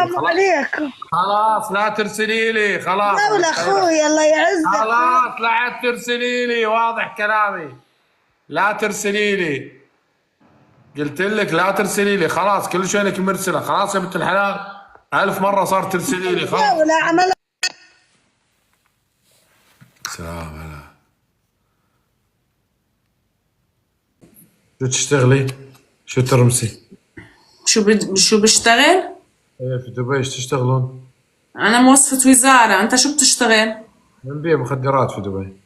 السلام عليكم. خلاص لا ترسلي لي، خلاص دولة اخوي الله يعزك. خلاص لا عاد ترسلي لي، واضح كلامي. لا ترسلي لي، قلت لك لا ترسلي لي، خلاص كل شوي انك مرسله، خلاص يا بنت الحلال 1000 مرة صار ترسلي لي، خلاص. دولة عمل. سلام هلا. شو تشتغلي؟ شو ترمسي؟ شو بشتغل؟ ايه في دبي ايش تشتغلون؟ انا موظفة وزارة. انت شو بتشتغل؟ نبيع مخدرات في دبي.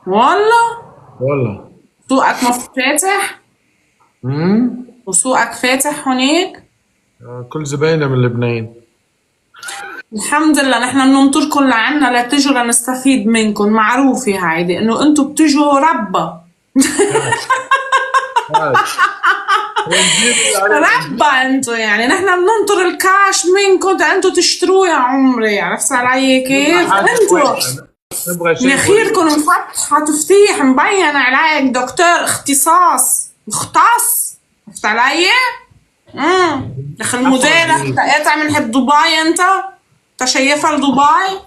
والله والله. سوقك فاتح؟ وسوقك فاتح هونيك؟ كل زبايننا من لبنان. الحمد لله. نحن بننطركم لعنا لتجوا لنستفيد منكم. معروفة هيدي انه انتوا بتجوا ربا. ربا انتوا يعني نحن بننطر الكاش منكم انتوا تشتروه يا عمري. عرفت علي كيف؟ انتوا مناخيركم مفتحة تفتيح مبين عليك دكتور اختصاص مختص. عرفت علي؟ دخل الموديل انت قاطع من حب دبي انت شايفها لدبي؟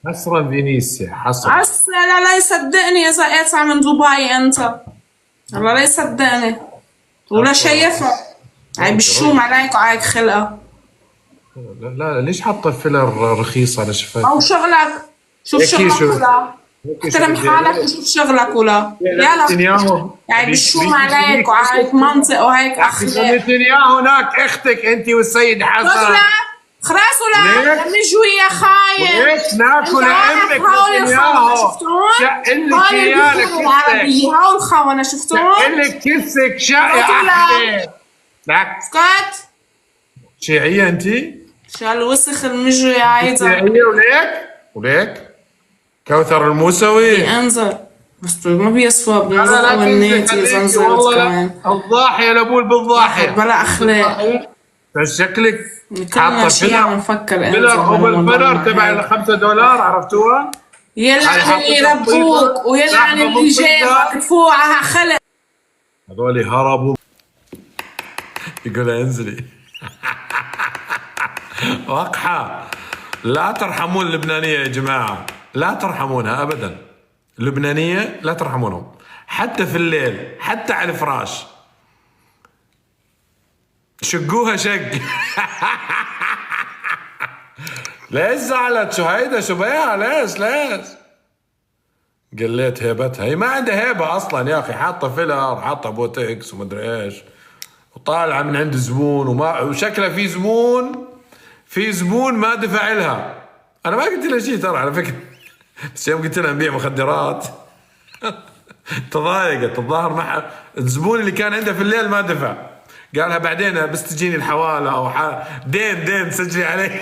حصرا فينيسيا حصرا. لا لا يصدقني اذا قاطع من دبي انت. الله لا يصدقني ولا شايفها. هاي بالشوم عليك وعليك خلقه. لا لا ليش حاطه فيلر رخيص على شفايفك؟ او شغلك. شوف شغلك ولا احترم حالك وشوف شغلك ولا يلا. يعني بالشوم عليك وعليك منطق وهيك اخلاق. نتنياهو هناك اختك انت والسيد حسن. خلاص ولا مجوي يا خاين. ليش ناكل امك نتنياهو؟ شقلك ايالك العربية هاو الخونة شفتون؟ شقلك كسك شق يا احمد. لك اسكت. شيعية انت؟ شو هالوسخ المجوي عايزة؟ شيعية وليك كوثر الموسوي انظر بس ما بيصفى بنظر والنيتي زنزرت كمان. الضاحية لابول بالضاحية بلا اخلاق. شكلك كلنا شيء عم نفكر فيلر وبالفيلر تبع $5 عرفتوها؟ يلعن اللي يربوك ويلعن اللي جابك تفوعها خلق. هذول هربوا. يقول انزلي. وقحة. لا ترحمون اللبنانية يا جماعة، لا ترحمونها أبدا. اللبنانية لا ترحمونهم حتى في الليل، حتى على الفراش شقوها شق. ليش زعلت؟ شو هيدا؟ شو بيها؟ ليش؟ قليت هيبتها. هي ما عندها هيبة أصلا يا أخي، حاطة فيلر، حاطة بوتكس ومدري إيش، وطالعة من عند زبون وشكلها في زبون ما دفع لها. أنا ما قلت لها شيء ترى على فكرة، بس يوم قلت لها نبيع مخدرات تضايقت الظاهر. الزبون اللي كان عنده في الليل ما دفع، قالها بعدين بس تجيني الحوالة أو دين سجلي عليه.